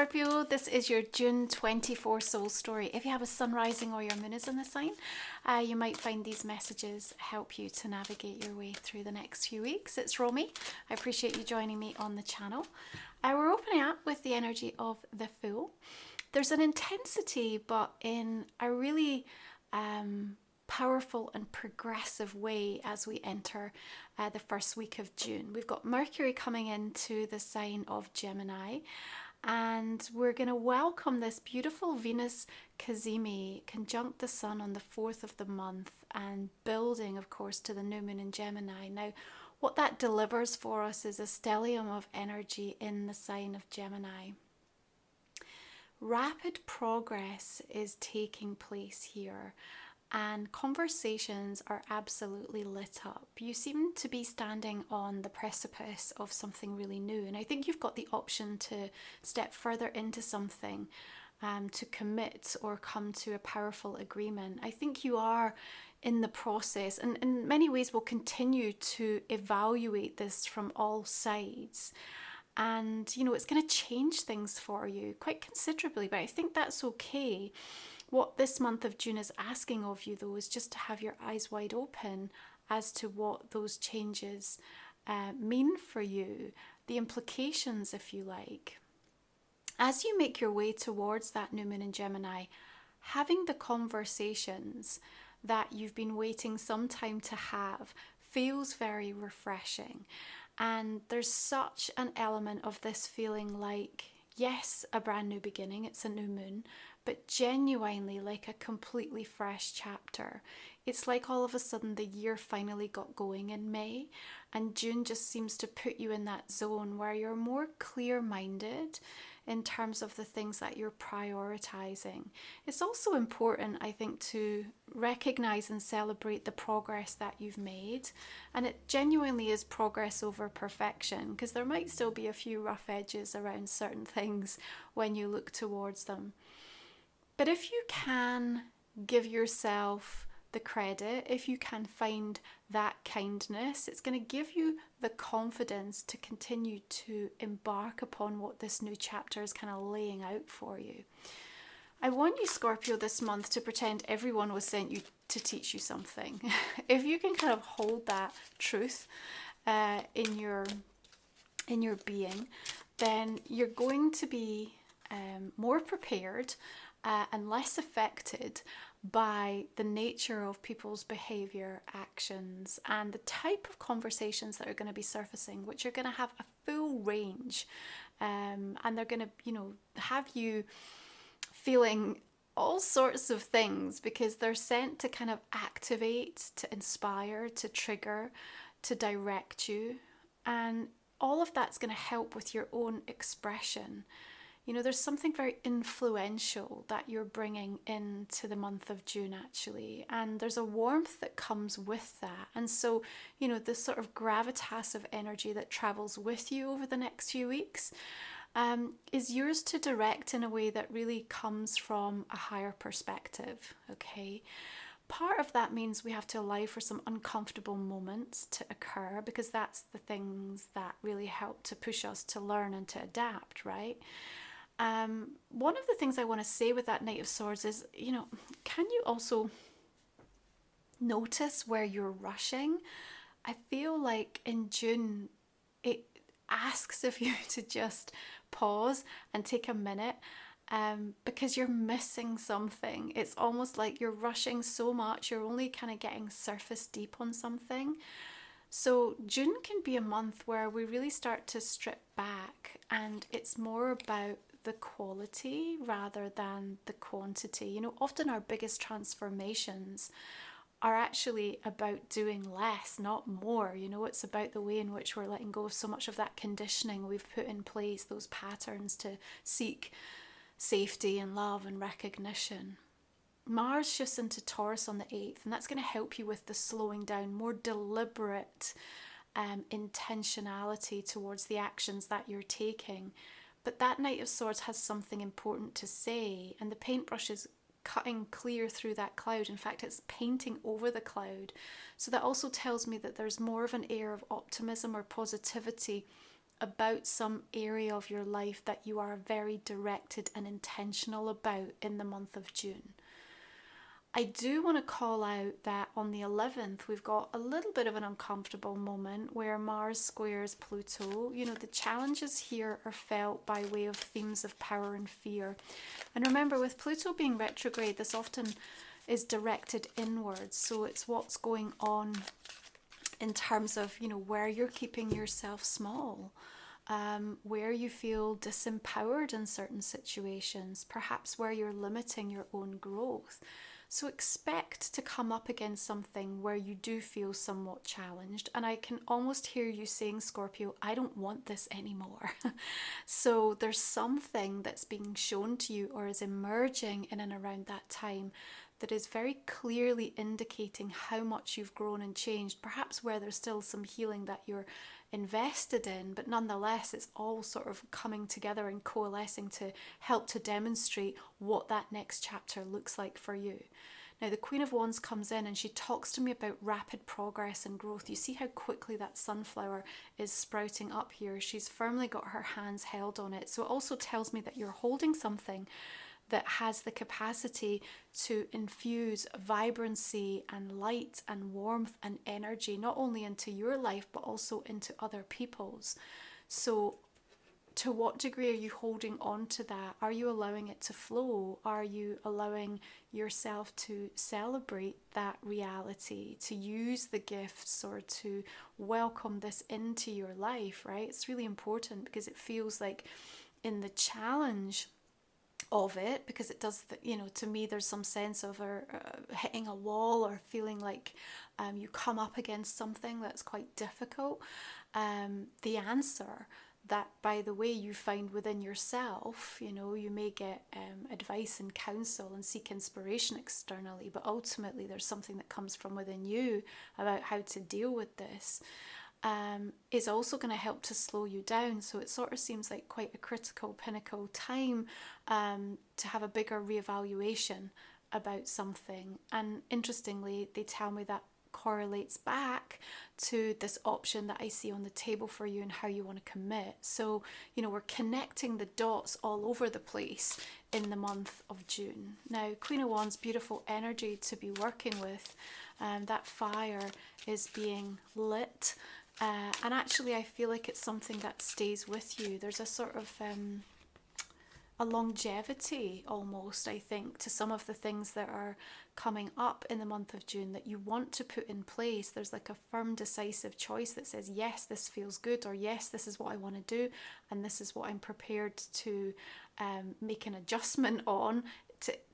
Scorpio, this is your June 24 soul story. If you have a sun rising or your moon is in the sign, you might find these messages help you to navigate your way through the next few weeks. It's Romy. I appreciate you joining me on the channel. We're opening up with the energy of the Fool. There's an intensity, but in a really powerful and progressive way as we enter the first week of June. We've got Mercury coming into the sign of Gemini, and we're going to welcome this beautiful Venus Cazimi conjunct the Sun on the 4th of the month and building, of course, to the new moon in Gemini. Now, what that delivers for us is a stellium of energy in the sign of Gemini. Rapid progress is taking place here, and conversations are absolutely lit up. You seem to be standing on the precipice of something really new, and I think you've got the option to step further into something, to commit or come to a powerful agreement. I think you are in the process, and in many ways will continue to evaluate this from all sides. And you know, it's going to change things for you quite considerably, but I think that's okay. What this month of June is asking of you, though, is just to have your eyes wide open as to what those changes mean for you, the implications, if you like. As you make your way towards that new moon in Gemini, having the conversations that you've been waiting some time to have feels very refreshing. And there's such an element of this feeling like, yes, a brand new beginning, it's a new moon, but genuinely like a completely fresh chapter. It's like all of a sudden the year finally got going in May, and June just seems to put you in that zone where you're more clear-minded in terms of the things that you're prioritizing. It's also important, I think, to recognize and celebrate the progress that you've made, and it genuinely is progress over perfection, because there might still be a few rough edges around certain things when you look towards them. But if you can give yourself the credit, if you can find that kindness, it's going to give you the confidence to continue to embark upon what this new chapter is kind of laying out for you. I want you, Scorpio, this month to pretend everyone was sent you to teach you something. If you can kind of hold that truth in your being, then you're going to be more prepared and less affected by the nature of people's behavior, actions, and the type of conversations that are going to be surfacing, which are going to have a full range, and they're going to, you know, have you feeling all sorts of things, because they're sent to kind of activate, to inspire, to trigger, to direct you, and all of that's going to help with your own expression. You know, there's something very influential that you're bringing into the month of June, actually, and there's a warmth that comes with that. And so, you know, this sort of gravitas of energy that travels with you over the next few weeks is yours to direct in a way that really comes from a higher perspective, okay? Part of that means we have to allow for some uncomfortable moments to occur, because that's the things that really help to push us to learn and to adapt, right? One of the things I want to say with that Knight of Swords is, you know, can you also notice where you're rushing? I feel like in June, it asks of you to just pause and take a minute, because you're missing something. It's almost like you're rushing so much, you're only kind of getting surface deep on something. So June can be a month where we really start to strip back, and it's more about the quality rather than the quantity. You know, often our biggest transformations are actually about doing less, not more. You know, it's about the way in which we're letting go of so much of that conditioning we've put in place, those patterns to seek safety and love and recognition. Mars shifts into Taurus on the 8th, and that's going to help you with the slowing down, more deliberate intentionality towards the actions that you're taking. But that Knight of Swords has something important to say, and the paintbrush is cutting clear through that cloud. In fact, it's painting over the cloud. So that also tells me that there's more of an air of optimism or positivity about some area of your life that you are very directed and intentional about in the month of June. I do want to call out that on the 11th, we've got a little bit of an uncomfortable moment where Mars squares Pluto. You know, the challenges here are felt by way of themes of power and fear. And remember, with Pluto being retrograde, this often is directed inwards. So it's what's going on in terms of, you know, where you're keeping yourself small, where you feel disempowered in certain situations, perhaps where you're limiting your own growth. So expect to come up against something where you do feel somewhat challenged. And I can almost hear you saying, Scorpio, I don't want this anymore. So there's something that's being shown to you or is emerging in and around that time that is very clearly indicating how much you've grown and changed, perhaps where there's still some healing that you're invested in, but nonetheless it's all sort of coming together and coalescing to help to demonstrate what that next chapter looks like for you. Now the Queen of Wands comes in and she talks to me about rapid progress and growth. You see how quickly that sunflower is sprouting up here. She's firmly got her hands held on it. So it also tells me that you're holding something that has the capacity to infuse vibrancy and light and warmth and energy, not only into your life, but also into other people's. So to what degree are you holding on to that? Are you allowing it to flow? Are you allowing yourself to celebrate that reality, to use the gifts or to welcome this into your life, right? It's really important because it feels like in the challenge of it, because it does, you know, to me there's some sense of hitting a wall or feeling like you come up against something that's quite difficult. The answer that, by the way, you find within yourself, you know, you may get advice and counsel and seek inspiration externally, but ultimately there's something that comes from within you about how to deal with this. Is also going to help to slow you down. So it sort of seems like quite a critical pinnacle time to have a bigger reevaluation about something. And interestingly, they tell me that correlates back to this option that I see on the table for you and how you want to commit. So, you know, we're connecting the dots all over the place in the month of June. Now, Queen of Wands, beautiful energy to be working with. That fire is being lit. And actually I feel like it's something that stays with you. There's a sort of a longevity almost, I think, to some of the things that are coming up in the month of June that you want to put in place. There's like a firm, decisive choice that says, yes, this feels good, or yes, this is what I want to do, and this is what I'm prepared to make an adjustment on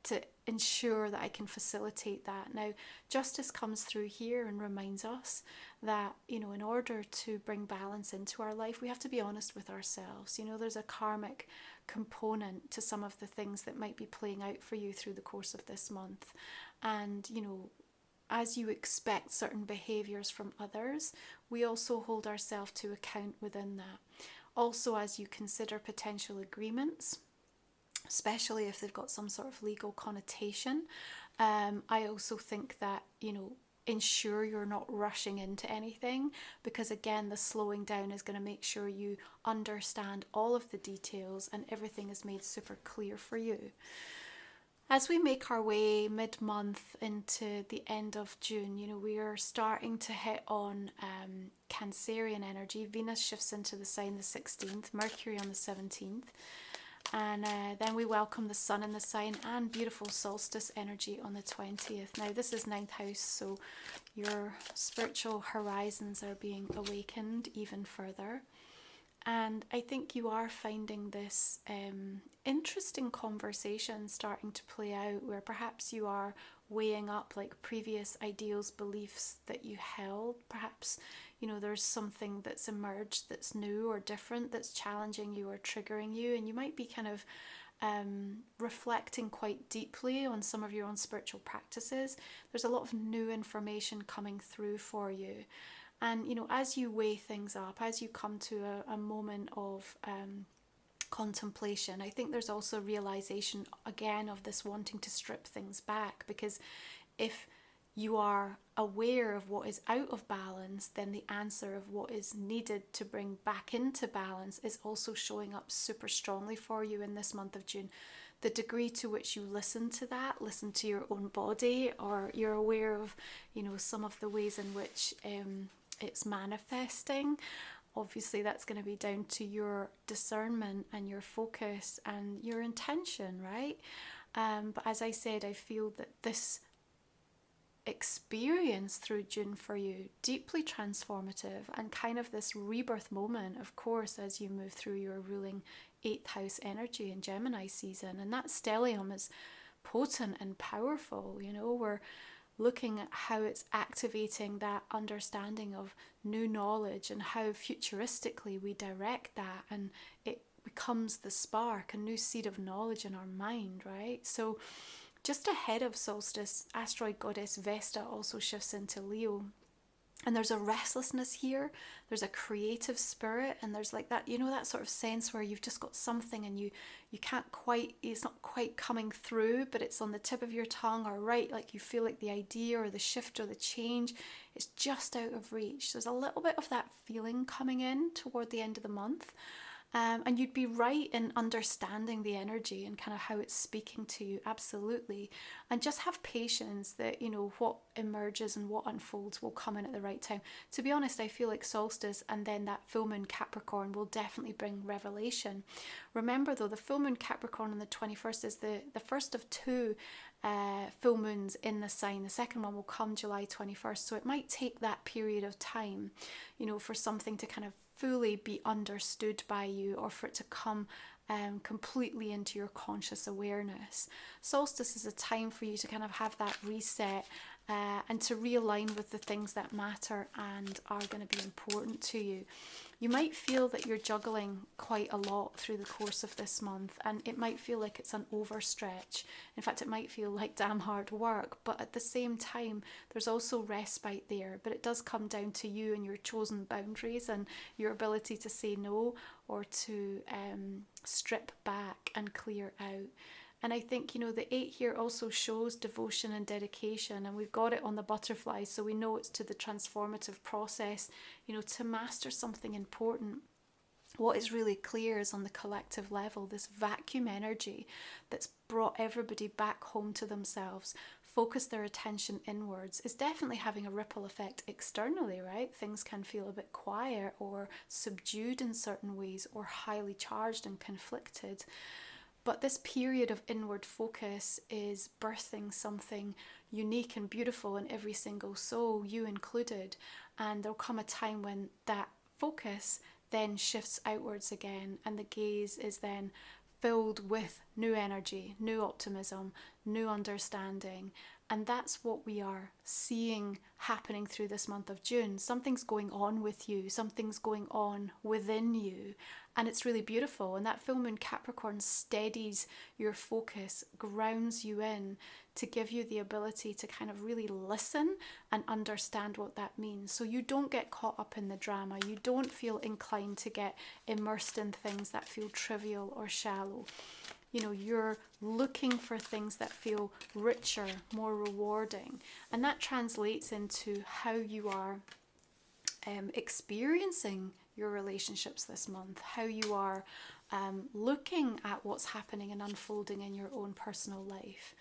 to ensure that I can facilitate that. Now, justice comes through here and reminds us that, you know, in order to bring balance into our life, we have to be honest with ourselves. You know, there's a karmic component to some of the things that might be playing out for you through the course of this month. And, you know, as you expect certain behaviours from others, we also hold ourselves to account within that. Also, as you consider potential agreements, especially if they've got some sort of legal connotation, I also think that, you know, ensure you're not rushing into anything, because again, the slowing down is going to make sure you understand all of the details and everything is made super clear for you. As we make our way mid-month into the end of June, you know, we are starting to hit on Cancerian energy. Venus shifts into the sign the 16th, Mercury on the 17th. And then we welcome the sun in the sign and beautiful solstice energy on the 20th. Now this is 9th house, so your spiritual horizons are being awakened even further. And I think you are finding this interesting conversation starting to play out, where perhaps you are weighing up like previous ideals, beliefs that you held. Perhaps, you know, there's something that's emerged that's new or different, that's challenging you or triggering you, and you might be kind of reflecting quite deeply on some of your own spiritual practices. There's a lot of new information coming through for you. And, you know, as you weigh things up, as you come to a moment of contemplation, I think there's also a realization again of this wanting to strip things back, because if you are aware of what is out of balance, then the answer of what is needed to bring back into balance is also showing up super strongly for you in this month of June. The degree to which you listen to that, listen to your own body, or you're aware of, you know, some of the ways in which it's manifesting, obviously that's going to be down to your discernment and your focus and your intention, right? But as I said, I feel that this experience through June for you, deeply transformative and kind of this rebirth moment, of course, as you move through your ruling 8th house energy in Gemini season. And that stellium is potent and powerful. You know, we're looking at how it's activating that understanding of new knowledge and how futuristically we direct that, and it becomes the spark, a new seed of knowledge in our mind, right? So just ahead of solstice, asteroid goddess Vesta also shifts into Leo. And there's a restlessness here, there's a creative spirit, and there's like that, you know, that sort of sense where you've just got something and you can't quite, it's not quite coming through, but it's on the tip of your tongue, or right, like you feel like the idea or the shift or the change is just out of reach. There's a little bit of that feeling coming in toward the end of the month. And you'd be right in understanding the energy and kind of how it's speaking to you, absolutely. And just have patience that, you know, what emerges and what unfolds will come in at the right time. To be honest, I feel like solstice and then that full moon Capricorn will definitely bring revelation. Remember though, the full moon Capricorn on the 21st is the first of two full moons in the sign. The second one will come July 21st. So it might take that period of time, you know, for something to kind of fully be understood by you, or for it to come completely into your conscious awareness. Solstice is a time for you to kind of have that reset and to realign with the things that matter and are going to be important to you. You might feel that you're juggling quite a lot through the course of this month, and it might feel like it's an overstretch. In fact, it might feel like damn hard work, but at the same time, there's also respite there. But it does come down to you and your chosen boundaries and your ability to say no, or to strip back and clear out. And I think, you know, the 8 here also shows devotion and dedication, and we've got it on the butterfly, so we know it's to the transformative process, you know, to master something important. What is really clear is on the collective level, this vacuum energy that's brought everybody back home to themselves, focus their attention inwards, is definitely having a ripple effect externally, right? Things can feel a bit quiet or subdued in certain ways, or highly charged and conflicted. But this period of inward focus is birthing something unique and beautiful in every single soul, you included. And there'll come a time when that focus then shifts outwards again, and the gaze is then filled with new energy, new optimism, new understanding. And that's what we are seeing happening through this month of June. Something's going on with you, something's going on within you, and it's really beautiful. And that full moon Capricorn steadies your focus, grounds you in to give you the ability to kind of really listen and understand what that means. So you don't get caught up in the drama, you don't feel inclined to get immersed in things that feel trivial or shallow. You know, you're looking for things that feel richer, more rewarding. And that translates into how you are experiencing your relationships this month, how you are looking at what's happening and unfolding in your own personal life.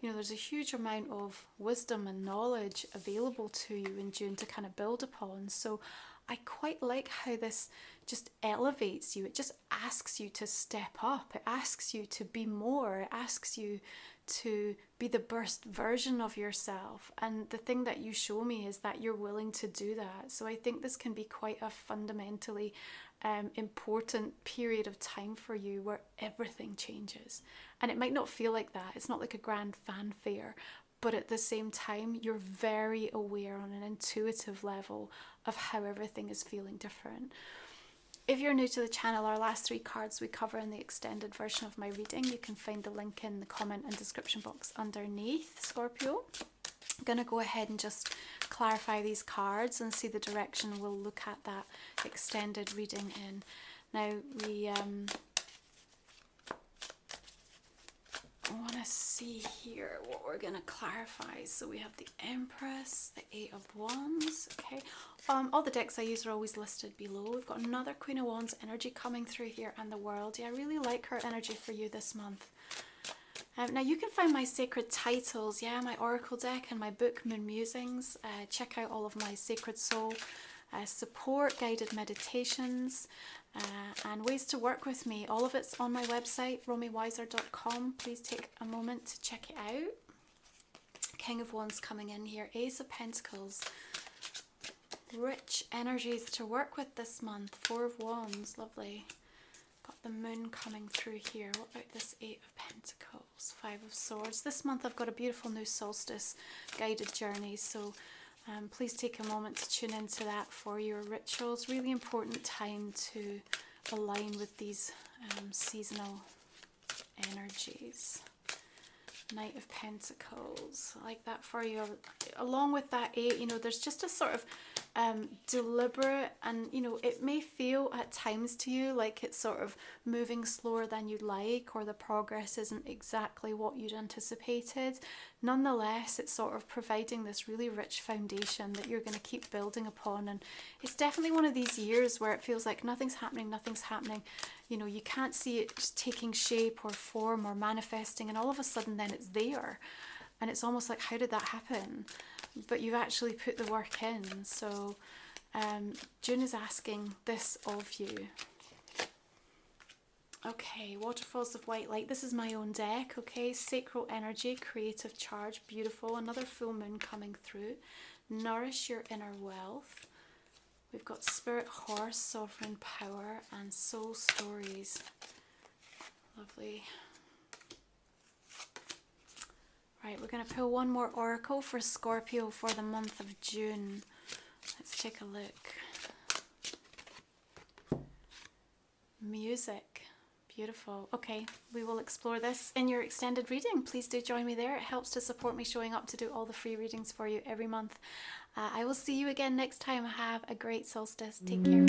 You know, there's a huge amount of wisdom and knowledge available to you in June to kind of build upon. So I quite like how this just elevates you. It just asks you to step up. It asks you to be more. It asks you to be the best version of yourself. And the thing that you show me is that you're willing to do that. So I think this can be quite a fundamentally important period of time for you where everything changes. And it might not feel like that. It's not like a grand fanfare. But at the same time, you're very aware on an intuitive level of how everything is feeling different. If you're new to the channel, our last 3 cards we cover in the extended version of my reading. You can find the link in the comment and description box underneath, Scorpio. I'm going to go ahead and just clarify these cards and see the direction we'll look at that extended reading in. Now, we I want to see here what we're we're going to clarify. So we have the Empress, the Eight of Wands, okay. All the decks I use are always listed below. We've got another Queen of Wands energy coming through here, and the World. Yeah, I really like her energy for you this month. Now you can find my sacred titles, yeah, my oracle deck and my book Moon Musings. Check out all of my Sacred Soul support, guided meditations, and ways to work with me. All of it's on my website, romywiser.com. Please take a moment to check it out. King of Wands coming in here, Ace of Pentacles. Rich energies to work with this month. Four of Wands, lovely. Got the Moon coming through here. What about this Eight of Pentacles? Five of Swords. This month I've got a beautiful new solstice guided journey, so please take a moment to tune into that for your rituals. Really important time to align with these seasonal energies. Knight of Pentacles, I like that for you. Along with that Eight, you know, there's just a sort of deliberate, and you know, it may feel at times to you like it's sort of moving slower than you'd like, or the progress isn't exactly what you'd anticipated. Nonetheless, it's sort of providing this really rich foundation that you're going to keep building upon, and it's definitely one of these years where it feels like nothing's happening. You know, you can't see it just taking shape or form or manifesting, and all of a sudden then it's there, and it's almost like, how did that happen? But you've actually put the work in. So June is asking this of you. Okay, Waterfalls of White Light. This is my own deck, okay. Sacral Energy, Creative Charge, beautiful. Another full moon coming through. Nourish Your Inner Wealth. We've got Spirit Horse, Sovereign Power, and Soul Stories. Lovely. Right, we're going to pull one more oracle for Scorpio for the month of June. Let's take a look. Music. Beautiful. Okay, we will explore this in your extended reading. Please do join me there. It helps to support me showing up to do all the free readings for you every month. I will see you again next time. Have a great solstice. Take care.